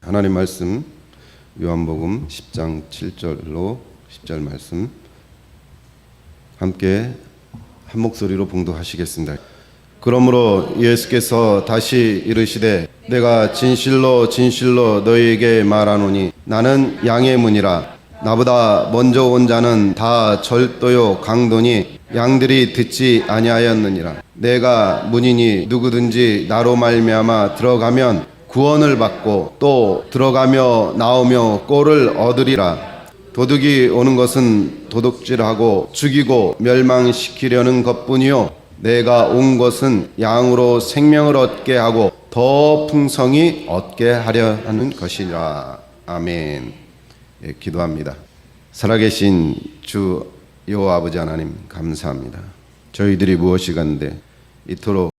하나님 말씀 요한복음 10장 7절로 10절 말씀 함께 한 목소리로 봉독하시겠습니다. 그러므로 예수께서 다시 이르시되 내가 진실로 진실로 너희에게 말하노니 나는 양의 문이라. 나보다 먼저 온 자는 다 절도요 강도니 양들이 듣지 아니하였느니라. 내가 문이니 누구든지 나로 말미암아 들어가면 구원을 받고 또 들어가며 나오며 꼴을 얻으리라. 도둑이 오는 것은 도둑질하고 죽이고 멸망시키려는 것뿐이요 내가 온 것은 양으로 생명을 얻게 하고 더 풍성히 얻게 하려 하는 것이라. 아멘. 예, 기도합니다. 살아계신 주 여호와 아버지 하나님 감사합니다. 저희들이 무엇이간데 이토록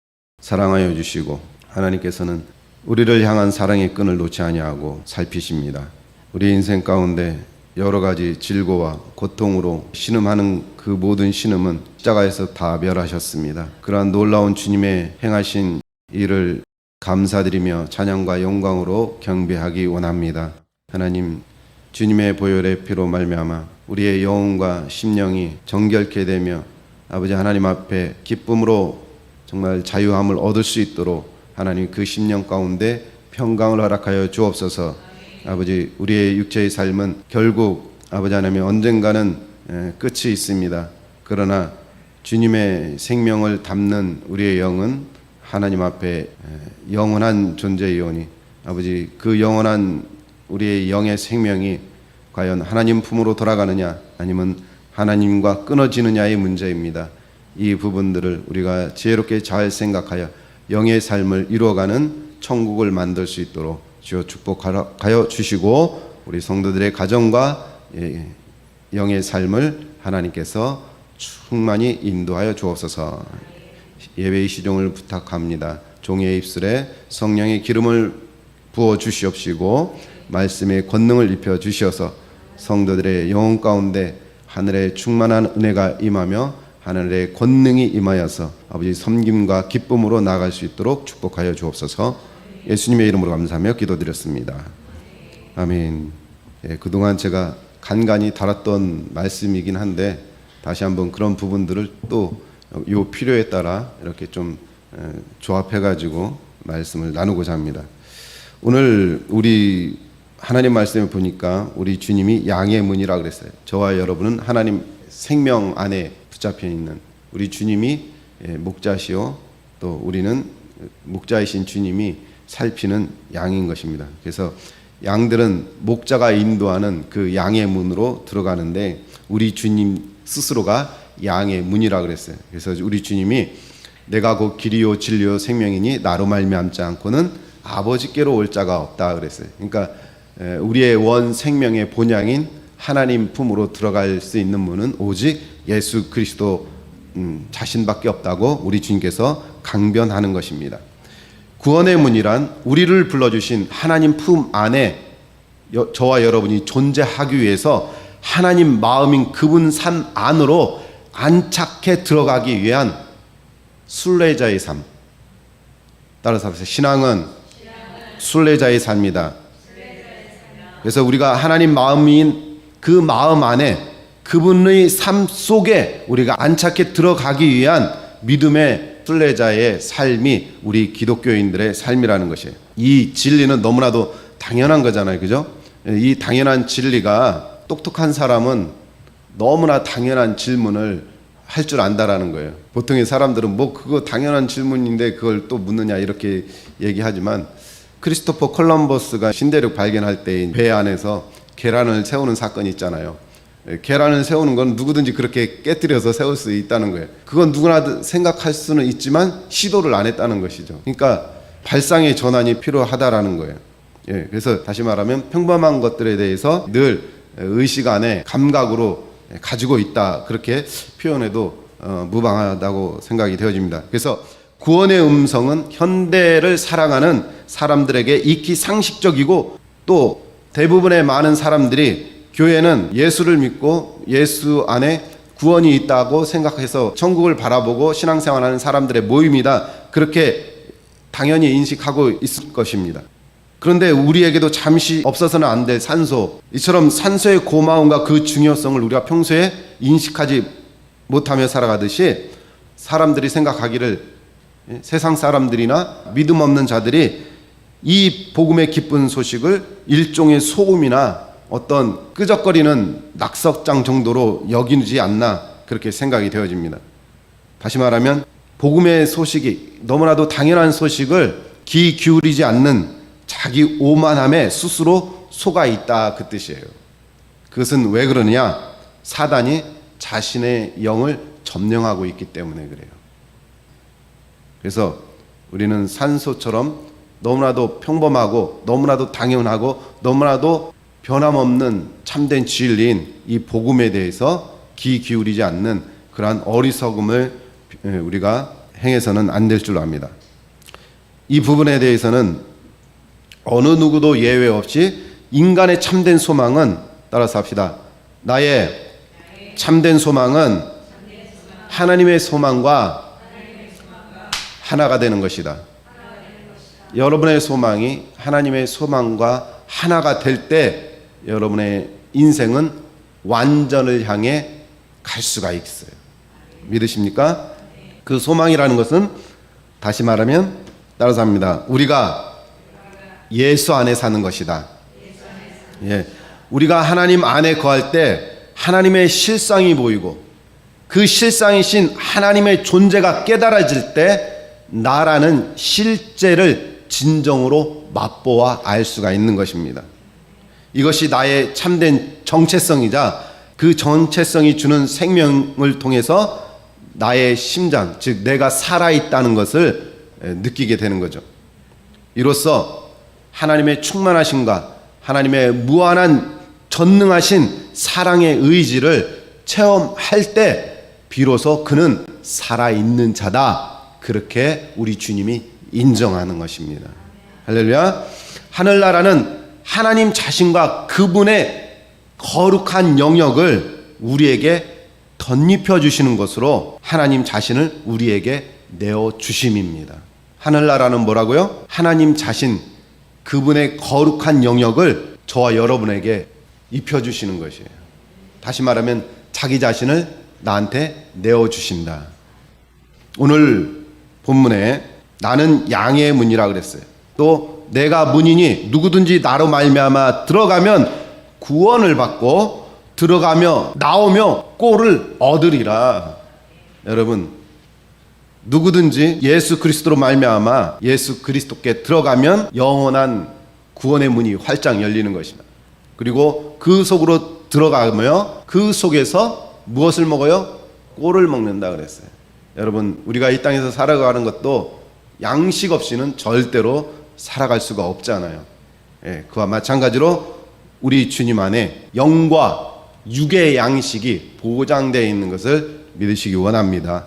사랑하여 주시고 하나님께서는 우리를 향한 사랑의 끈을 놓지 아니하고 살피십니다. 우리 인생 가운데 여러 가지 질고와 고통으로 신음하는 그 모든 신음은 십자가에서 다 멸하셨습니다. 그러한 놀라운 주님의 행하신 일을 감사드리며 찬양과 영광으로 경배하기 원합니다. 하나님, 주님의 보혈의 피로 말미암아 우리의 영혼과 심령이 정결케 되며 아버지 하나님 앞에 기쁨으로 정말 자유함을 얻을 수 있도록 하나님 그 심령 가운데 평강을 허락하여 주옵소서. 아버지, 우리의 육체의 삶은 결국 아버지 하나님 언젠가는 끝이 있습니다. 그러나 주님의 생명을 담는 우리의 영은 하나님 앞에 영원한 존재이오니 아버지, 그 영원한 우리의 영의 생명이 과연 하나님 품으로 돌아가느냐 아니면 하나님과 끊어지느냐의 문제입니다. 이 부분들을 우리가 지혜롭게 잘 생각하여 영의 삶을 이루어가는 천국을 만들 수 있도록 주여 축복하여 주시고 우리 성도들의 가정과 영의 삶을 하나님께서 충만히 인도하여 주옵소서. 예배의 시종을 부탁합니다. 종의 입술에 성령의 기름을 부어 주시옵시고 말씀의 권능을 입혀 주시어서 성도들의 영혼 가운데 하늘의 충만한 은혜가 임하며 하늘의 권능이 임하여서 아버지 섬김과 기쁨으로 나아갈 수 있도록 축복하여 주옵소서. 예수님의 이름으로 감사하며 기도드렸습니다. 아멘. 예, 그동안 제가 간간히 다뤘던 말씀이긴 한데 다시 한번 그런 부분들을 또 요 필요에 따라 이렇게 좀 조합해가지고 말씀을 나누고자 합니다. 오늘 우리 하나님 말씀에 보니까 우리 주님이 양의 문이라 그랬어요. 저와 여러분은 하나님 생명 안에 붙잡혀 있는 우리 주님이 목자시오, 또 우리는 목자이신 주님이 살피는 양인 것입니다. 그래서 양들은 목자가 인도하는 그 양의 문으로 들어가는데 우리 주님 스스로가 양의 문이라 그랬어요. 그래서 우리 주님이 내가 곧 길이요 진리요 생명이니 나로 말미암지 않고는 아버지께로 올 자가 없다 그랬어요. 그러니까 우리의 원 생명의 본향인 하나님 품으로 들어갈 수 있는 문은 오직 예수 그리스도 자신밖에 없다고 우리 주님께서 강변하는 것입니다. 구원의 문이란 우리를 불러주신 하나님 품 안에 저와 여러분이 존재하기 위해서 하나님 마음인 그분 삶 안으로 안착해 들어가기 위한 순례자의 삶. 따라서 신앙은 순례자의 삶이다. 그래서 우리가 하나님 마음인 그 마음 안에 그분의 삶 속에 우리가 안착해 들어가기 위한 믿음의 순례자의 삶이 우리 기독교인들의 삶이라는 것이에요. 이 진리는 너무나도 당연한 거잖아요. 그죠? 이 당연한 진리가 똑똑한 사람은 너무나 당연한 질문을 할 줄 안다라는 거예요. 보통의 사람들은 뭐 그거 당연한 질문인데 그걸 또 묻느냐 이렇게 얘기하지만 크리스토퍼 콜럼버스가 신대륙 발견할 때 배 안에서 계란을 세우는 사건이 있잖아요. 계란을 세우는 건 누구든지 그렇게 깨뜨려서 세울 수 있다는 거예요. 그건 누구나 생각할 수는 있지만 시도를 안 했다는 것이죠. 그러니까 발상의 전환이 필요하다라는 거예요. 예, 그래서 다시 말하면 평범한 것들에 대해서 늘 의식 안에 감각으로 가지고 있다, 그렇게 표현해도 무방하다고 생각이 되어집니다. 그래서 구원의 음성은 현대를 살아가는 사람들에게 익히 상식적이고 또 대부분의 많은 사람들이 교회는 예수를 믿고 예수 안에 구원이 있다고 생각해서 천국을 바라보고 신앙생활하는 사람들의 모임이다, 그렇게 당연히 인식하고 있을 것입니다. 그런데 우리에게도 잠시 없어서는 안 될 산소, 이처럼 산소의 고마움과 그 중요성을 우리가 평소에 인식하지 못하며 살아가듯이 사람들이 생각하기를, 세상 사람들이나 믿음 없는 자들이 이 복음의 기쁜 소식을 일종의 소음이나 어떤 끄적거리는 낙석장 정도로 여기지 않나, 그렇게 생각이 되어집니다. 다시 말하면 복음의 소식이, 너무나도 당연한 소식을 귀 기울이지 않는 자기 오만함에 스스로 속아 있다, 그 뜻이에요. 그것은 왜 그러느냐? 사단이 자신의 영을 점령하고 있기 때문에 그래요. 그래서 우리는 산소처럼 너무나도 평범하고 너무나도 당연하고 너무나도 변함없는 참된 진리인 이 복음에 대해서 귀 기울이지 않는 그러한 어리석음을 우리가 행해서는 안 될 줄 압니다. 이 부분에 대해서는 어느 누구도 예외 없이 인간의 참된 소망은, 따라서 합시다, 나의 참된 소망은 하나님의 소망과 하나가 되는 것이다. 여러분의 소망이 하나님의 소망과 하나가 될 때 여러분의 인생은 완전을 향해 갈 수가 있어요. 믿으십니까? 그 소망이라는 것은, 다시 말하면, 따라서 합니다, 우리가 예수 안에 사는 것이다. 예, 우리가 하나님 안에 거할 때 하나님의 실상이 보이고 그 실상이신 하나님의 존재가 깨달아질 때 나라는 실제를 진정으로 맛보아 알 수가 있는 것입니다. 이것이 나의 참된 정체성이자 그 정체성이 주는 생명을 통해서 나의 심장, 즉 내가 살아있다는 것을 느끼게 되는 거죠. 이로써 하나님의 충만하심과 하나님의 무한한 전능하신 사랑의 의지를 체험할 때 비로소 그는 살아있는 자다, 그렇게 우리 주님이 인정하는 것입니다. 할렐루야. 하늘나라는 하나님 자신과 그분의 거룩한 영역을 우리에게 덧입혀 주시는 것으로 하나님 자신을 우리에게 내어주심입니다. 하늘나라는 뭐라고요? 하나님 자신, 그분의 거룩한 영역을 저와 여러분에게 입혀주시는 것이에요. 다시 말하면 자기 자신을 나한테 내어주신다. 오늘 본문에 나는 양의 문이라 그랬어요. 또 내가 문이니 누구든지 나로 말미암아 들어가면 구원을 받고 들어가며 나오며 꼴을 얻으리라. 여러분, 누구든지 예수 그리스도로 말미암아 예수 그리스도께 들어가면 영원한 구원의 문이 활짝 열리는 것입니다. 그리고 그 속으로 들어가며 그 속에서 무엇을 먹어요? 꼴을 먹는다 그랬어요. 여러분, 우리가 이 땅에서 살아가는 것도 양식 없이는 절대로 살아갈 수가 없잖아요. 예, 그와 마찬가지로 우리 주님 안에 영과 육의 양식이 보장되어 있는 것을 믿으시기 원합니다.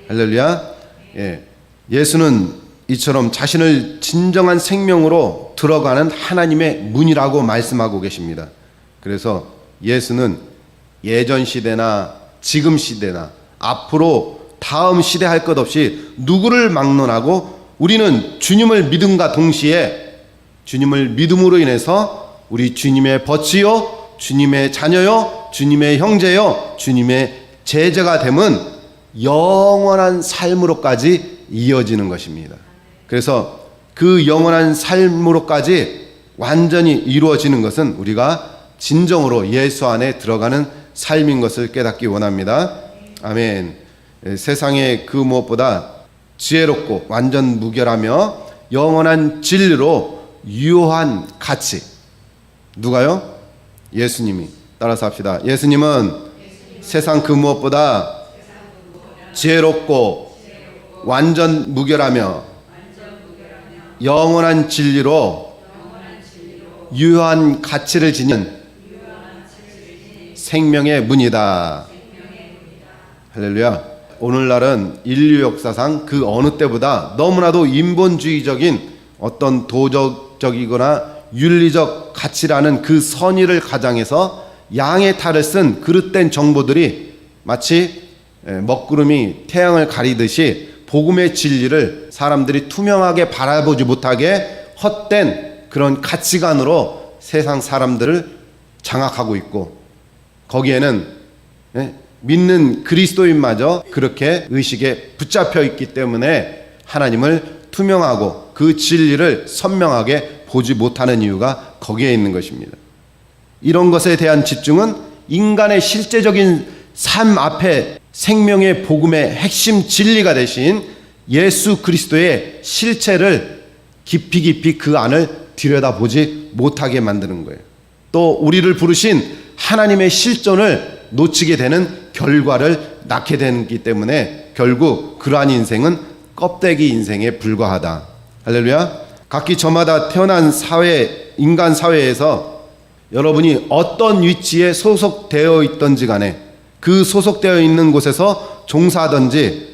할렐루야. 예, 예수는 이처럼 자신을 진정한 생명으로 들어가는 하나님의 문이라고 말씀하고 계십니다. 그래서 예수는 예전 시대나 지금 시대나 앞으로 다음 시대 할 것 없이 누구를 막론하고 우리는 주님을 믿음과 동시에 주님을 믿음으로 인해서 우리 주님의 벗이요, 주님의 자녀요, 주님의 형제요, 주님의 제자가 됨은 영원한 삶으로까지 이어지는 것입니다. 그래서 그 영원한 삶으로까지 완전히 이루어지는 것은 우리가 진정으로 예수 안에 들어가는 삶인 것을 깨닫기 원합니다. 아멘. 세상의 그 무엇보다 지혜롭고 완전 무결하며 영원한 진리로 유효한 가치. 누가요? 예수님이. 따라서 합시다. 예수님은 세상 그 무엇보다 지혜롭고 완전 무결하며 영원한 진리로 유효한 가치를 지닌 생명의 문이다. 할렐루야. 오늘날은 인류 역사상 그 어느 때보다 너무나도 인본주의적인 어떤 도덕적이거나 윤리적 가치라는 그 선의를 가장해서 양의 탈을 쓴 그릇된 정보들이 마치 먹구름이 태양을 가리듯이 복음의 진리를 사람들이 투명하게 바라보지 못하게 헛된 그런 가치관으로 세상 사람들을 장악하고 있고, 거기에는 믿는 그리스도인마저 그렇게 의식에 붙잡혀 있기 때문에 하나님을 투명하고 그 진리를 선명하게 보지 못하는 이유가 거기에 있는 것입니다. 이런 것에 대한 집중은 인간의 실제적인 삶 앞에 생명의 복음의 핵심 진리가 되신 예수 그리스도의 실체를 깊이 그 안을 들여다보지 못하게 만드는 거예요. 또 우리를 부르신 하나님의 실존을 놓치게 되는 결과를 낳게 되기 때문에 결국 그러한 인생은 껍데기 인생에 불과하다. 할렐루야. 각기 저마다 태어난 사회, 인간 사회에서 여러분이 어떤 위치에 소속되어 있던지 간에 그 소속되어 있는 곳에서 종사하든지,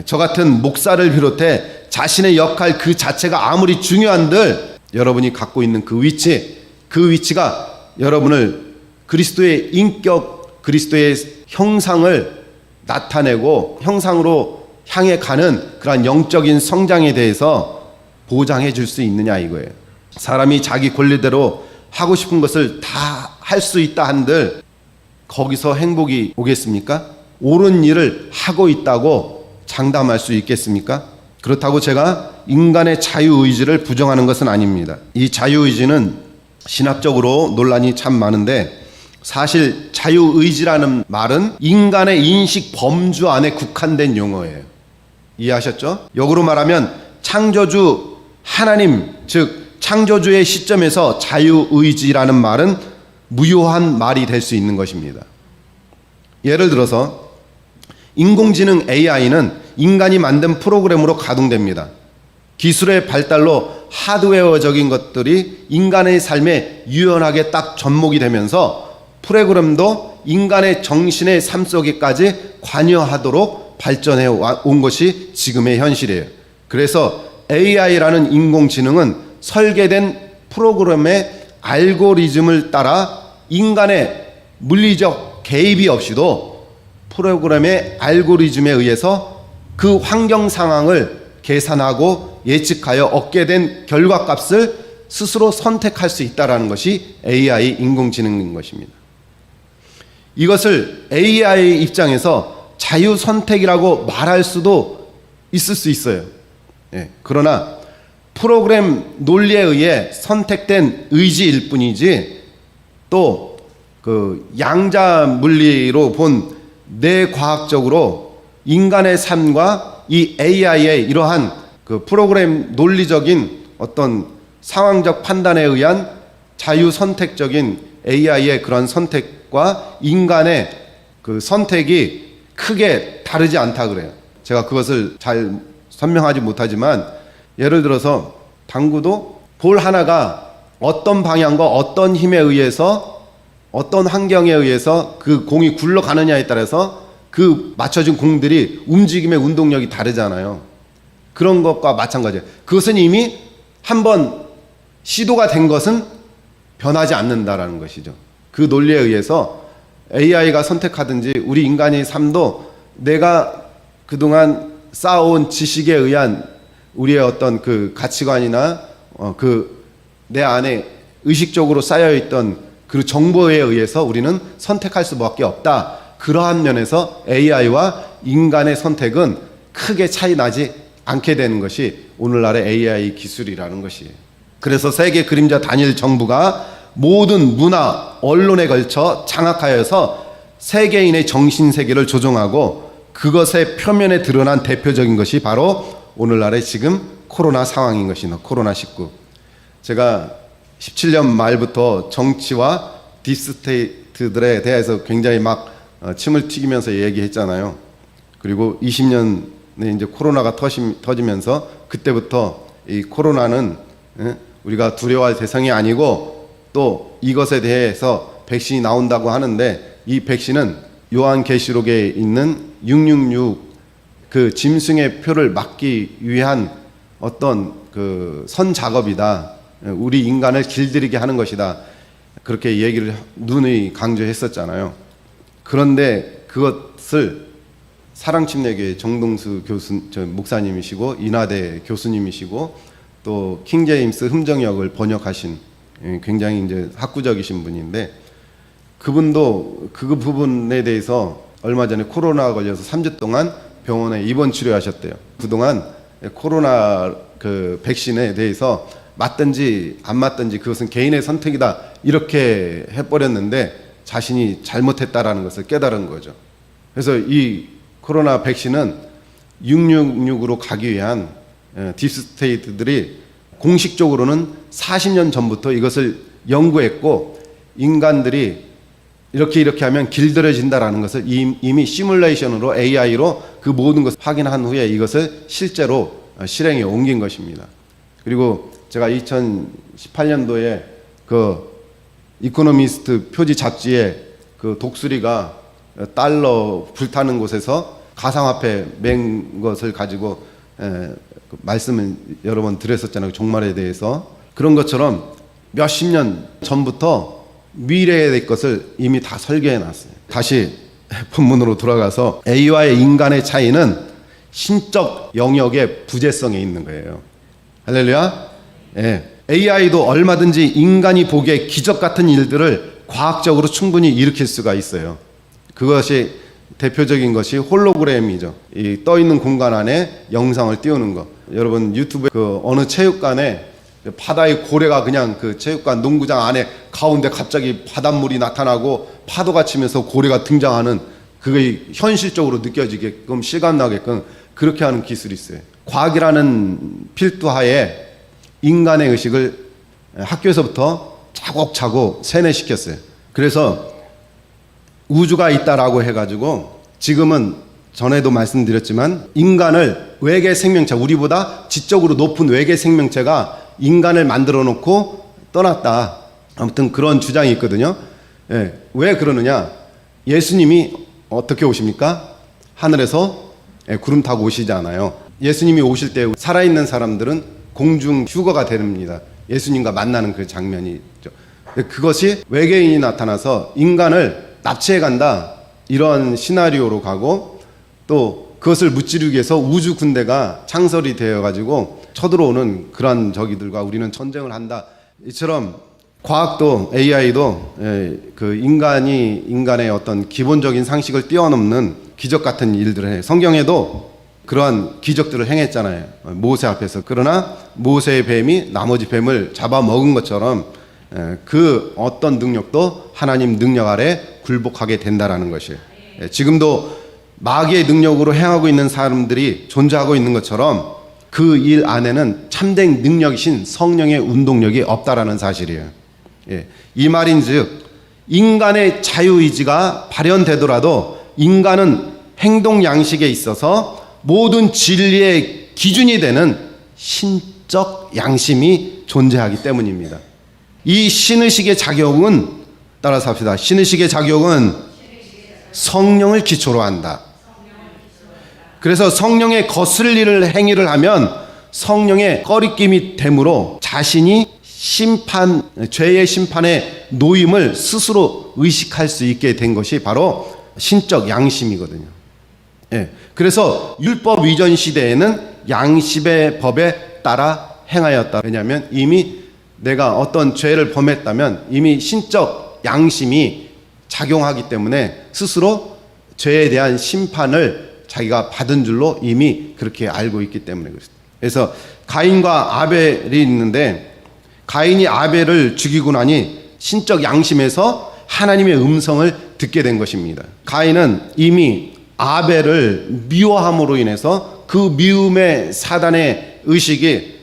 저 같은 목사를 비롯해 자신의 역할 그 자체가 아무리 중요한들 여러분이 갖고 있는 그 위치가 여러분을 그리스도의 인격, 그리스도의 형상을 나타내고 형상으로 향해 가는 그러한 영적인 성장에 대해서 보장해 줄 수 있느냐 이거예요. 사람이 자기 권리대로 하고 싶은 것을 다 할 수 있다 한들 거기서 행복이 오겠습니까? 옳은 일을 하고 있다고 장담할 수 있겠습니까? 그렇다고 제가 인간의 자유의지를 부정하는 것은 아닙니다. 이 자유의지는 신학적으로 논란이 참 많은데, 사실 자유의지라는 말은 인간의 인식 범주 안에 국한된 용어예요. 이해하셨죠? 역으로 말하면 창조주 하나님, 즉 창조주의 시점에서 자유의지라는 말은 무효한 말이 될 수 있는 것입니다. 예를 들어서 인공지능 AI는 인간이 만든 프로그램으로 가동됩니다. 기술의 발달로 하드웨어적인 것들이 인간의 삶에 유연하게 딱 접목이 되면서 프로그램도 인간의 정신의 삶 속에까지 관여하도록 발전해 온 것이 지금의 현실이에요. 그래서 AI라는 인공지능은 설계된 프로그램의 알고리즘을 따라 인간의 물리적 개입이 없이도 프로그램의 알고리즘에 의해서 그 환경 상황을 계산하고 예측하여 얻게 된 결과값을 스스로 선택할 수 있다는 것이 AI 인공지능인 것입니다. 이것을 AI 입장에서 자유 선택이라고 말할 수도 있을 수 있어요. 그러나 프로그램 논리에 의해 선택된 의지일 뿐이지, 또 그 양자 물리로 본 뇌과학적으로 인간의 삶과 이 AI의 이러한 그 프로그램 논리적인 어떤 상황적 판단에 의한 자유 선택적인 AI의 그런 선택과 인간의 그 선택이 크게 다르지 않다 그래요. 제가 그것을 잘 설명하지 못하지만, 예를 들어서 당구도 볼 하나가 어떤 방향과 어떤 힘에 의해서 어떤 환경에 의해서 그 공이 굴러가느냐에 따라서 그 맞춰진 공들이 움직임의 운동력이 다르잖아요. 그런 것과 마찬가지예요. 그것은 이미 한번 시도가 된 것은 변하지 않는다라는 것이죠. 그 논리에 의해서 AI가 선택하든지 우리 인간의 삶도 내가 그동안 쌓아온 지식에 의한 우리의 어떤 그 가치관이나 그 내 안에 의식적으로 쌓여있던 그 정보에 의해서 우리는 선택할 수밖에 없다. 그러한 면에서 AI와 인간의 선택은 크게 차이 나지 않게 되는 것이 오늘날의 AI 기술이라는 것이에요. 그래서 세계 그림자 단일 정부가 모든 문화, 언론에 걸쳐 장악하여서 세계인의 정신세계를 조종하고 그것의 표면에 드러난 대표적인 것이 바로 오늘날의 지금 코로나 상황인 것이다. 코로나19. 제가 17년 말부터 정치와 딥스테이트들에 대해서 굉장히 막 침을 튀기면서 얘기했잖아요. 그리고 20년에 이제 코로나가 터지면서 그때부터 이 코로나는 우리가 두려워할 대상이 아니고, 또 이것에 대해서 백신이 나온다고 하는데, 이 백신은 요한계시록에 있는 666 그 짐승의 표를 막기 위한 어떤 그 선 작업이다. 우리 인간을 길들이게 하는 것이다. 그렇게 얘기를 누누이 강조했었잖아요. 그런데 그것을 사랑침례교회 정동수 목사님이시고 인하대 교수님이시고 또 킹제임스 흠정역을 번역하신 굉장히 이제 학구적이신 분인데, 그분도 그 부분에 대해서 얼마 전에 코로나 걸려서 3주 동안 병원에 입원 치료하셨대요. 그동안 코로나 그 백신에 대해서 맞든지 안 맞든지 그것은 개인의 선택이다 이렇게 해버렸는데 자신이 잘못했다라는 것을 깨달은 거죠. 그래서 이 코로나 백신은 666으로 가기 위한 딥스테이트들이 공식적으로는 40년 전부터 이것을 연구했고, 인간들이 이렇게 하면 길들여진다라는 것을 이미 시뮬레이션으로 AI로 그 모든 것을 확인한 후에 이것을 실제로 실행에 옮긴 것입니다. 그리고 제가 2018년도에 그 이코노미스트 표지 잡지에 그 독수리가 달러 불타는 곳에서 가상화폐 맨 것을 가지고 말씀을 여러 번 드렸었잖아요. 종말에 대해서. 그런 것처럼 몇십 년 전부터 미래에 될 것을 이미 다 설계해 놨어요. 다시 본문으로 돌아가서 A와의 인간의 차이는 신적 영역의 부재성에 있는 거예요. 할렐루야. 예. AI도 얼마든지 인간이 보기에 기적 같은 일들을 과학적으로 충분히 일으킬 수가 있어요. 그것이 대표적인 것이 홀로그램이죠. 이 떠 있는 공간 안에 영상을 띄우는 거. 여러분 유튜브에 그 어느 체육관에 바다의 고래가 그냥 그 체육관 농구장 안에 가운데 갑자기 바닷물이 나타나고 파도가 치면서 고래가 등장하는, 그게 현실적으로 느껴지게끔 실감나게끔 그렇게 하는 기술이 있어요. 과학이라는 필두하에 인간의 의식을 학교에서부터 차곡차곡 세뇌시켰어요. 그래서 우주가 있다라고 해가지고 지금은 전에도 말씀드렸지만 인간을 외계 생명체, 우리보다 지적으로 높은 외계 생명체가 인간을 만들어 놓고 떠났다. 아무튼 그런 주장이 있거든요. 예, 왜 그러느냐? 예수님이 어떻게 오십니까? 하늘에서 구름 타고 오시지 않아요. 예수님이 오실 때 살아있는 사람들은 공중 휴거가 됩니다. 예수님과 만나는 그 장면이죠. 그것이 외계인이 나타나서 인간을 납치해 간다, 이런 시나리오로 가고, 또 그것을 무찌르기 위해서 우주 군대가 창설이 되어 가지고 쳐들어오는 그런 적이들과 우리는 전쟁을 한다. 이처럼 과학도 AI도 그 인간의 어떤 기본적인 상식을 뛰어넘는 기적 같은 일들을 해. 성경에도 그러한 기적들을 행했잖아요. 모세 앞에서. 그러나 모세의 뱀이 나머지 뱀을 잡아먹은 것처럼 그 어떤 능력도 하나님 능력 아래 굴복하게 된다라는 것이에요. 지금도 마귀의 능력으로 행하고 있는 사람들이 존재하고 있는 것처럼 그 일 안에는 참된 능력이신 성령의 운동력이 없다라는 사실이에요. 이 말인즉 인간의 자유의지가 발현되더라도 인간은 행동 양식에 있어서 모든 진리의 기준이 되는 신적 양심이 존재하기 때문입니다. 이 신의식의 작용은, 따라서 합시다. 신의식의 작용은 성령을 기초로 한다. 그래서 성령의 거슬리는 행위를 하면 성령의 꺼리낌이 되므로 자신이 죄의 심판의 노임을 스스로 의식할 수 있게 된 것이 바로 신적 양심이거든요. 그래서 율법 이전 시대에는 양심의 법에 따라 행하였다. 왜냐하면 이미 내가 어떤 죄를 범했다면 이미 신적 양심이 작용하기 때문에 스스로 죄에 대한 심판을 자기가 받은 줄로 이미 그렇게 알고 있기 때문에 그렇습니다. 그래서 가인과 아벨이 있는데, 가인이 아벨을 죽이고 나니 신적 양심에서 하나님의 음성을 듣게 된 것입니다. 가인은 이미 아벨을 미워함으로 인해서 그 미움의 사단의 의식이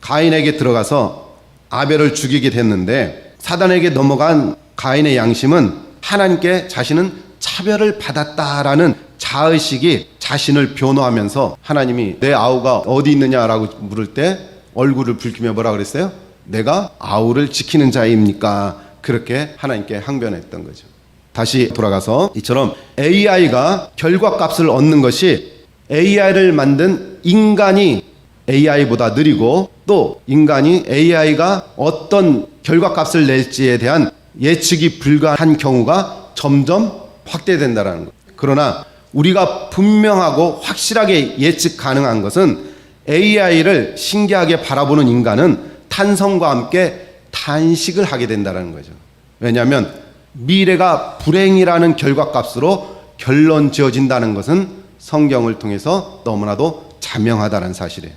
가인에게 들어가서 아벨을 죽이게 됐는데, 사단에게 넘어간 가인의 양심은 하나님께 자신은 차별을 받았다라는 자의식이 자신을 변호하면서, 하나님이 내 아우가 어디 있느냐라고 물을 때 얼굴을 붉히며 뭐라 그랬어요? 내가 아우를 지키는 자입니까? 그렇게 하나님께 항변했던 거죠. 다시 돌아가서 이처럼 AI가 결과값을 얻는 것이 AI를 만든 인간이 AI보다 느리고, 또 인간이 AI가 어떤 결과값을 낼지에 대한 예측이 불가한 경우가 점점 확대된다는 것. 그러나 우리가 분명하고 확실하게 예측 가능한 것은 AI를 신기하게 바라보는 인간은 탄성과 함께 탄식을 하게 된다는 거죠. 왜냐하면 미래가 불행이라는 결과값으로 결론 지어진다는 것은 성경을 통해서 너무나도 자명하다는 사실이에요.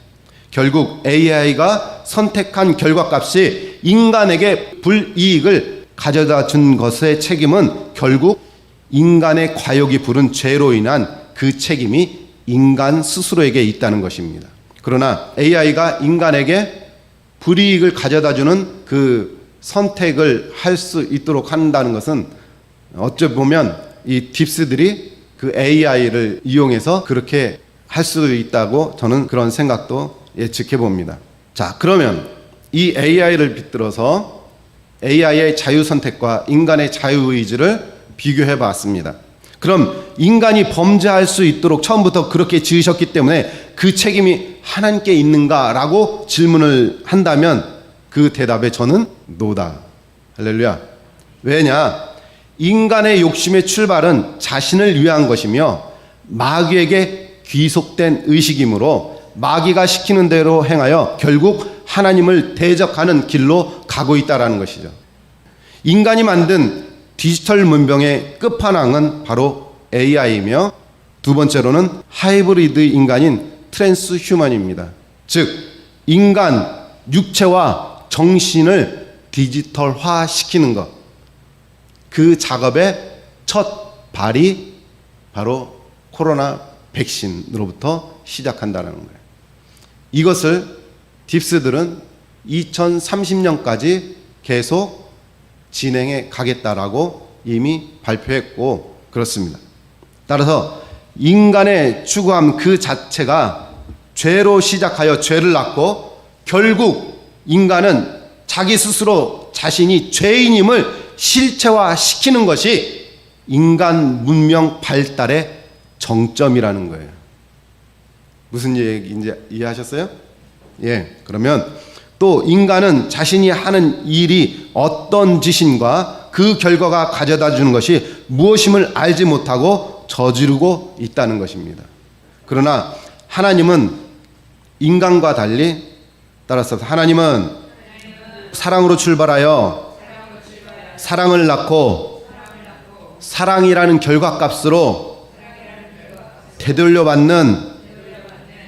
결국 AI가 선택한 결과값이 인간에게 불이익을 가져다 준 것의 책임은 결국 인간의 과욕이 부른 죄로 인한 그 책임이 인간 스스로에게 있다는 것입니다. 그러나 AI가 인간에게 불이익을 가져다 주는 그 선택을 할 수 있도록 한다는 것은 어찌 보면 이 딥스들이 그 AI를 이용해서 그렇게 할 수 있다고 저는 그런 생각도 예측해 봅니다. 자, 그러면 이 AI를 빗들어서 AI의 자유선택과 인간의 자유의지를 비교해 봤습니다. 그럼 인간이 범죄할 수 있도록 처음부터 그렇게 지으셨기 때문에 그 책임이 하나님께 있는가라고 질문을 한다면 그 대답에 저는 노다. 할렐루야. 왜냐? 인간의 욕심의 출발은 자신을 위한 것이며 마귀에게 귀속된 의식이므로 마귀가 시키는 대로 행하여 결국 하나님을 대적하는 길로 가고 있다는 것이죠. 인간이 만든 디지털 문명의 끝판왕은 바로 AI이며 두 번째로는 하이브리드 인간인 트랜스 휴먼입니다. 즉 인간 육체와 정신을 디지털화 시키는 것, 그 작업의 첫 발이 바로 코로나 백신으로부터 시작한다는 거예요. 이것을 딥스들은 2030년까지 계속 진행해 가겠다라고 이미 발표했고 그렇습니다. 따라서 인간의 추구함 그 자체가 죄로 시작하여 죄를 낳고 결국 인간은 자기 스스로 자신이 죄인임을 실체화시키는 것이 인간 문명 발달의 정점이라는 거예요. 무슨 얘기인지 이해하셨어요? 예. 그러면 또 인간은 자신이 하는 일이 어떤 짓인가 그 결과가 가져다 주는 것이 무엇임을 알지 못하고 저지르고 있다는 것입니다. 그러나 하나님은 인간과 달리 따라서 하나님은 사랑으로 출발하여 사랑을 낳고 사랑이라는 결과값으로 되돌려받는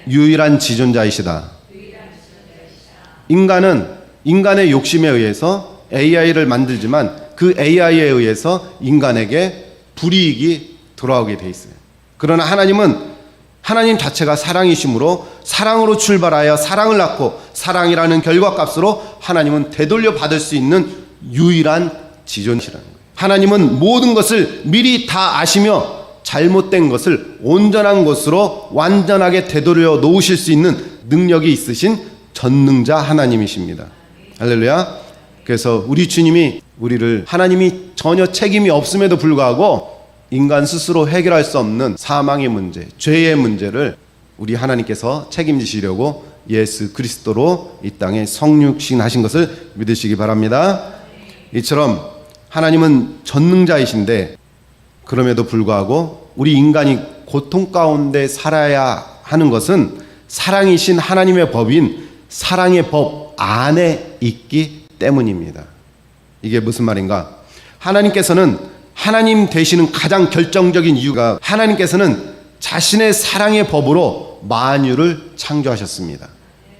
유일한 지존자이시다. 인간은 인간의 욕심에 의해서 AI를 만들지만 그 AI에 의해서 인간에게 불이익이 돌아오게 돼 있어요. 그러나 하나님은 하나님 자체가 사랑이시므로 사랑으로 출발하여 사랑을 낳고 사랑이라는 결과값으로 하나님은 되돌려 받을 수 있는 유일한 지존이시라는 거예요. 하나님은 모든 것을 미리 다 아시며 잘못된 것을 온전한 것으로 완전하게 되돌려 놓으실 수 있는 능력이 있으신 전능자 하나님이십니다. 할렐루야. 그래서 우리 주님이 우리를 하나님이 전혀 책임이 없음에도 불구하고 인간 스스로 해결할 수 없는 사망의 문제, 죄의 문제를 우리 하나님께서 책임지시려고 예수 그리스도로 이 땅에 성육신하신 것을 믿으시기 바랍니다. 이처럼 하나님은 전능자이신데 그럼에도 불구하고 우리 인간이 고통 가운데 살아야 하는 것은 사랑이신 하나님의 법인 사랑의 법 안에 있기 때문입니다. 이게 무슨 말인가? 하나님께서는 하나님 되시는 가장 결정적인 이유가 하나님께서는 자신의 사랑의 법으로 만유를 창조하셨습니다.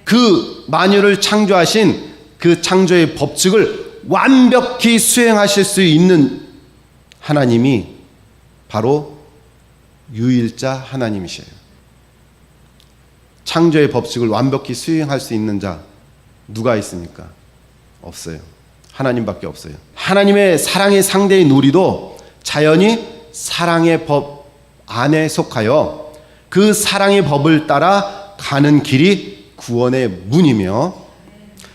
그 만유를 창조하신 그 창조의 법칙을 완벽히 수행하실 수 있는 하나님이 바로 유일자 하나님이셔요. 창조의 법칙을 완벽히 수행할 수 있는 자 누가 있습니까? 없어요. 하나님밖에 없어요. 하나님의 사랑의 상대인 우리도 자연히 사랑의 법 안에 속하여 그 사랑의 법을 따라 가는 길이 구원의 문이며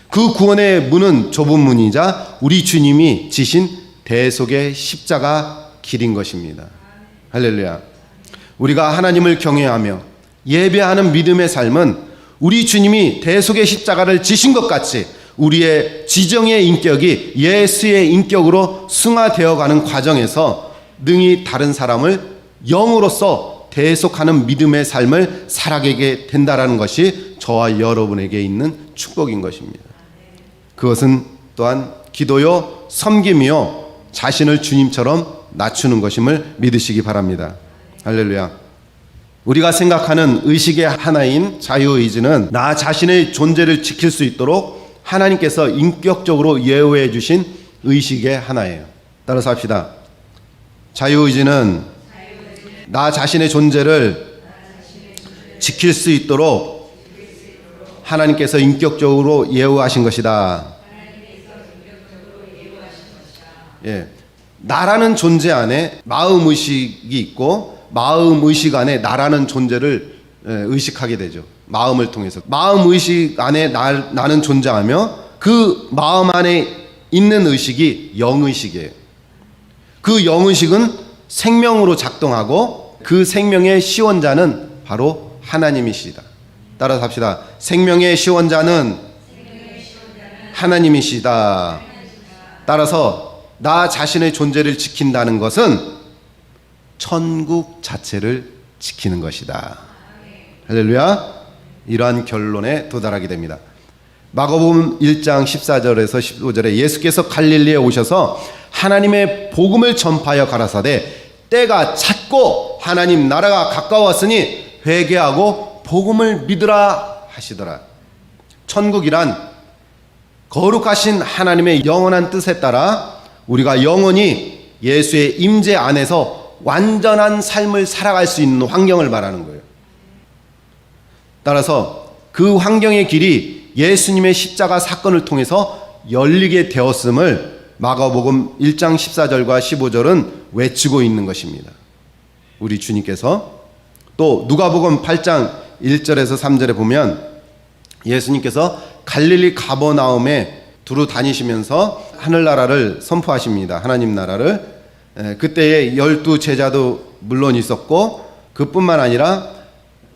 그 구원의 문은 좁은 문이자 우리 주님이 지신 대속의 십자가 길인 것입니다. 할렐루야. 우리가 하나님을 경외하며 예배하는 믿음의 삶은 우리 주님이 대속의 십자가를 지신 것 같이 우리의 지정의 인격이 예수의 인격으로 승화되어 가는 과정에서 능히 다른 사람을 영으로서 계속하는 믿음의 삶을 살아가게 된다라는 것이 저와 여러분에게 있는 축복인 것입니다. 그것은 또한 기도요, 섬김이요, 자신을 주님처럼 낮추는 것임을 믿으시기 바랍니다. 할렐루야. 우리가 생각하는 의식의 하나인 자유의지는 나 자신의 존재를 지킬 수 있도록 하나님께서 인격적으로 예우해 주신 의식의 하나예요. 따라서 합시다. 자유의지는 나 자신의 존재를 지킬 수 있도록 하나님께서 인격적으로 예우하신 것이다. 예, 나라는 존재 안에 마음의식이 있고 마음의식 안에 나라는 존재를 의식하게 되죠. 마음을 통해서. 마음의식 안에 나는 존재하며 그 마음 안에 있는 의식이 영의식이에요. 그 영의식은 생명으로 작동하고 그 생명의 시원자는 바로 하나님이시다. 따라서 합시다. 생명의 시원자는 하나님이시다. 따라서 나 자신의 존재를 지킨다는 것은 천국 자체를 지키는 것이다. 할렐루야. 이러한 결론에 도달하게 됩니다. 마가복음 1장 14절에서 15절에 예수께서 갈릴리에 오셔서 하나님의 복음을 전파하여 가라사대 때가 찼고 하나님 나라가 가까웠으니 회개하고 복음을 믿으라 하시더라. 천국이란 거룩하신 하나님의 영원한 뜻에 따라 우리가 영원히 예수의 임재 안에서 완전한 삶을 살아갈 수 있는 환경을 말하는 거예요. 따라서 그 환경의 길이 예수님의 십자가 사건을 통해서 열리게 되었음을 마가복음 1장 14절과 15절은 외치고 있는 것입니다. 우리 주님께서 또 누가복음 8장 1절에서 3절에 보면 예수님께서 갈릴리 가버나움에 두루 다니시면서 하늘나라를 선포하십니다. 하나님 나라를. 그때의 12 제자도 물론 있었고 그뿐만 아니라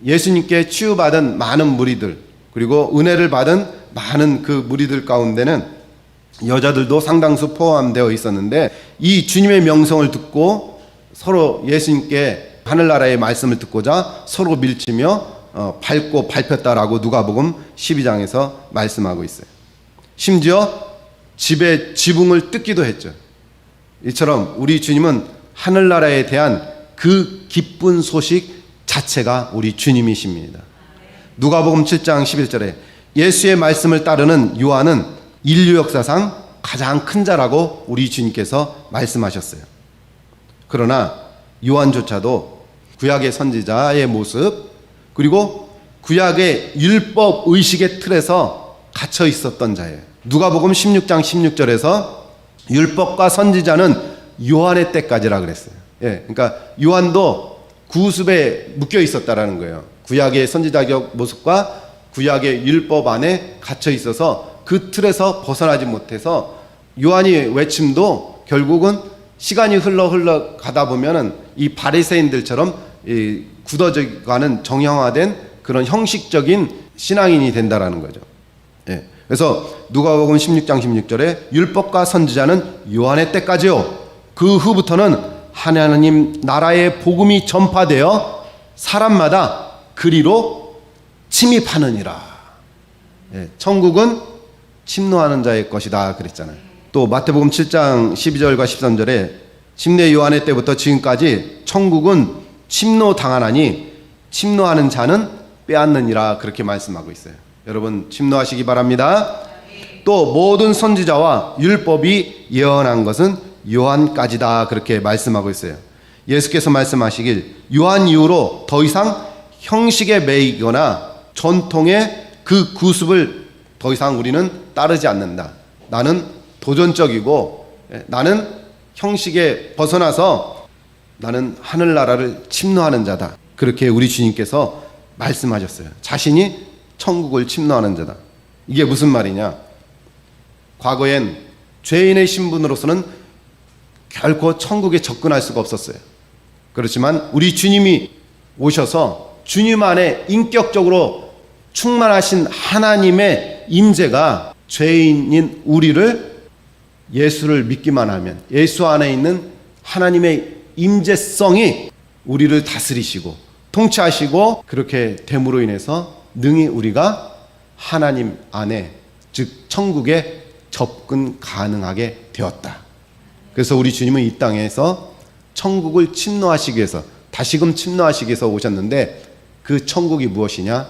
예수님께 치유받은 많은 무리들 그리고 은혜를 받은 많은 그 무리들 가운데는 여자들도 상당수 포함되어 있었는데 이 주님의 명성을 듣고 서로 예수님께 하늘나라의 말씀을 듣고자 서로 밀치며 밟고 밟혔다라고 누가복음 12장에서 말씀하고 있어요. 심지어 집의 지붕을 뜯기도 했죠. 이처럼 우리 주님은 하늘나라에 대한 그 기쁜 소식 자체가 우리 주님이십니다. 누가복음 7장 11절에 예수의 말씀을 따르는 요한은 인류 역사상 가장 큰 자라고 우리 주님께서 말씀하셨어요. 그러나 요한조차도 구약의 선지자의 모습 그리고 구약의 율법 의식의 틀에서 갇혀 있었던 자예요. 누가복음 16장 16절에서 율법과 선지자는 요한의 때까지라 그랬어요. 예, 그러니까 요한도 구습에 묶여 있었다라는 거예요. 구약의 선지자적 모습과 구약의 율법 안에 갇혀 있어서 그 틀에서 벗어나지 못해서 요한이 외침도 결국은 시간이 흘러 가다 보면은 이 바리새인들처럼 굳어져 가는 정형화된 그런 형식적인 신앙인이 된다라는 거죠. 예. 그래서 누가복음 16장 16절에 율법과 선지자는 요한의 때까지요. 그 후부터는 하나님 나라의 복음이 전파되어 사람마다 그리로 침입하느니라. 예. 천국은 침노하는 자의 것이다 그랬잖아요. 또 마태복음 7장 12절과 13절에 침례 요한의 때부터 지금까지 천국은 침노당하나니 침노하는 자는 빼앗느니라 그렇게 말씀하고 있어요. 여러분 침노하시기 바랍니다. 또 모든 선지자와 율법이 예언한 것은 요한까지다 그렇게 말씀하고 있어요. 예수께서 말씀하시길 요한 이후로 더 이상 형식에 매이거나 전통의 그 구습을 더 이상 우리는 따르지 않는다. 나는 도전적이고 나는 형식에 벗어나서 나는 하늘나라를 침노하는 자다. 그렇게 우리 주님께서 말씀하셨어요. 자신이 천국을 침노하는 자다. 이게 무슨 말이냐? 과거엔 죄인의 신분으로서는 결코 천국에 접근할 수가 없었어요. 그렇지만 우리 주님이 오셔서 주님 안에 인격적으로 충만하신 하나님의 임재가 죄인인 우리를 예수를 믿기만 하면 예수 안에 있는 하나님의 임재성이 우리를 다스리시고 통치하시고 그렇게 됨으로 인해서 능히 우리가 하나님 안에, 즉 천국에 접근 가능하게 되었다. 그래서 우리 주님은 이 땅에서 천국을 침노하시기 위해서, 다시금 침노하시기 위해서 오셨는데, 그 천국이 무엇이냐?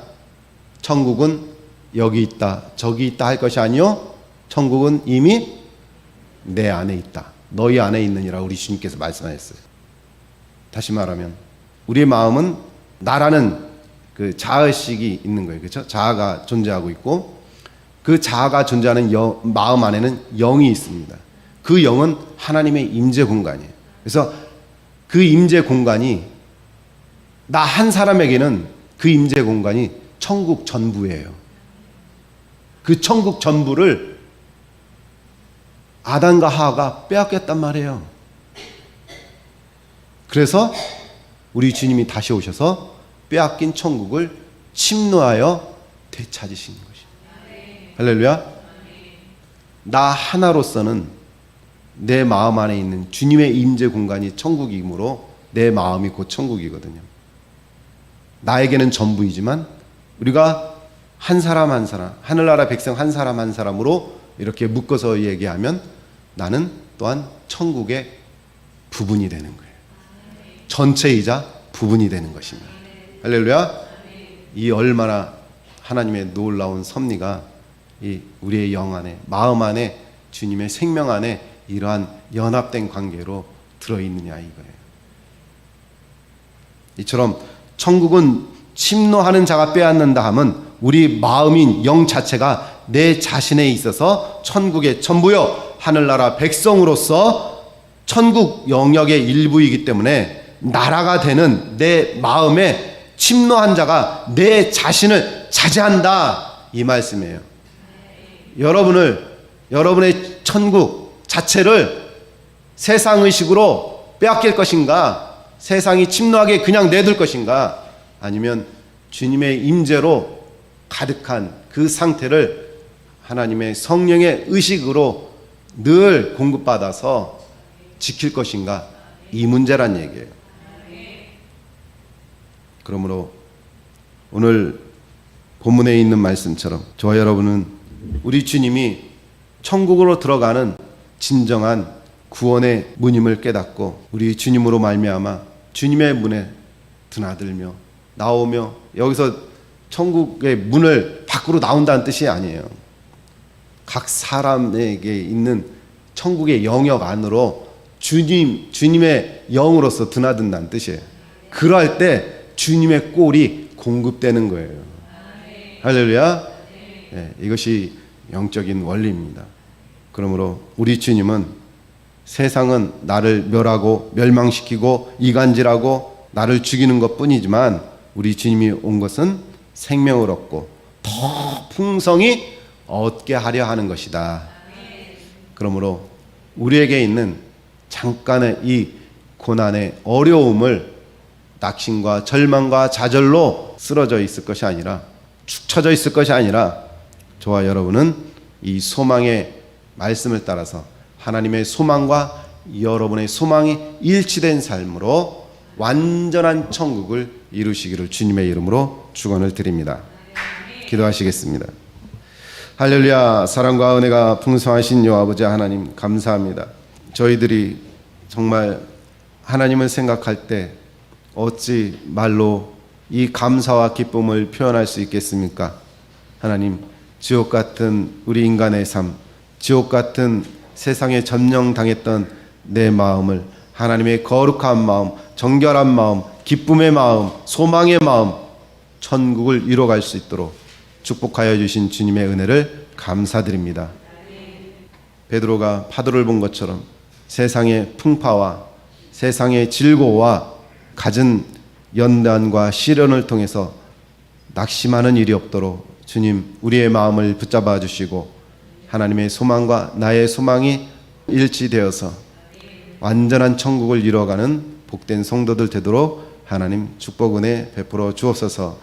천국은 여기 있다 저기 있다 할 것이 아니요, 천국은 이미 내 안에 있다, 너희 안에 있느니라 우리 주님께서 말씀하셨어요. 다시 말하면 우리의 마음은 나라는 그 자아의식이 있는 거예요. 그렇죠? 자아가 존재하고 있고, 그 자아가 존재하는 마음 안에는 영이 있습니다. 그 영은 하나님의 임재 공간이에요. 그래서 그 임재 공간이, 나 한 사람에게는 그 임재 공간이 천국 전부예요. 그 천국 전부를 아담과 하와가 빼앗겼단 말이에요. 그래서 우리 주님이 다시 오셔서 빼앗긴 천국을 침노하여 되찾으시는 것입니다. 할렐루야. 나 하나로서는 내 마음 안에 있는 주님의 임재 공간이 천국이므로 내 마음이 곧 천국이거든요. 나에게는 전부이지만 우리가 한 사람 한 사람, 하늘나라 백성 한 사람 한 사람으로 이렇게 묶어서 얘기하면 나는 또한 천국의 부분이 되는 거예요. 전체이자 부분이 되는 것입니다. 할렐루야. 이 얼마나 하나님의 놀라운 섭리가 이 우리의 영 안에, 마음 안에, 주님의 생명 안에 이러한 연합된 관계로 들어있느냐 이거예요. 이처럼 천국은 침노하는 자가 빼앗는다 하면 우리 마음인 영 자체가 내 자신에 있어서 천국의 전부요, 하늘나라 백성으로서 천국 영역의 일부이기 때문에 나라가 되는 내 마음에 침노한 자가 내 자신을 차지한다, 이 말씀이에요. 여러분의 천국 자체를 세상의식으로 빼앗길 것인가, 세상이 침노하게 그냥 내둘 것인가, 아니면 주님의 임재로 가득한 그 상태를 하나님의 성령의 의식으로 늘 공급받아서 지킬 것인가, 이 문제란 얘기예요. 그러므로 오늘 본문에 있는 말씀처럼 저와 여러분은 우리 주님이 천국으로 들어가는 진정한 구원의 문임을 깨닫고 우리 주님으로 말미암아 주님의 문에 드나들며 나오며, 여기서 천국의 문을 밖으로 나온다는 뜻이 아니에요. 각 사람에게 있는 천국의 영역 안으로 주님의 영으로서 드나든다는 뜻이에요. 그럴 때 주님의 꼴이 공급되는 거예요. 할렐루야. 네, 이것이 영적인 원리입니다. 그러므로 우리 주님은 세상은 나를 멸하고 멸망시키고 이간질하고 나를 죽이는 것뿐이지만 우리 주님이 온 것은 생명을 얻고 더 풍성히 얻게 하려 하는 것이다. 그러므로 우리에게 있는 잠깐의 이 고난의 어려움을 낙심과 절망과 좌절로 쓰러져 있을 것이 아니라, 축 처져 있을 것이 아니라, 저와 여러분은 이 소망의 말씀을 따라서 하나님의 소망과 여러분의 소망이 일치된 삶으로 완전한 천국을 이루시기를 주님의 이름으로 축원을 드립니다. 기도하시겠습니다. 할렐루야. 사랑과 은혜가 풍성하신 여호와 아버지 하나님, 감사합니다. 저희들이 정말 하나님을 생각할 때 어찌 말로 이 감사와 기쁨을 표현할 수 있겠습니까? 하나님, 지옥 같은 우리 인간의 삶, 지옥 같은 세상에 점령당했던 내 마음을 하나님의 거룩한 마음, 정결한 마음, 기쁨의 마음, 소망의 마음, 천국을 이뤄갈 수 있도록 축복하여 주신 주님의 은혜를 감사드립니다. 베드로가 파도를 본 것처럼 세상의 풍파와 세상의 질고와 갖은 연단과 시련을 통해서 낙심하는 일이 없도록 주님 우리의 마음을 붙잡아 주시고 하나님의 소망과 나의 소망이 일치되어서 완전한 천국을 이루어가는 복된 성도들 되도록 하나님 축복 은혜 베풀어 주옵소서.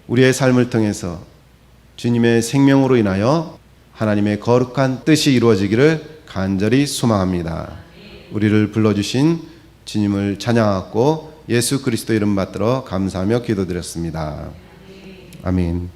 우리의 삶을 통해서 주님의 생명으로 인하여 하나님의 거룩한 뜻이 이루어지기를 간절히 소망합니다. 우리를 불러주신 주님을 찬양하고 예수 그리스도 이름 받들어 감사하며 기도드렸습니다. 아멘.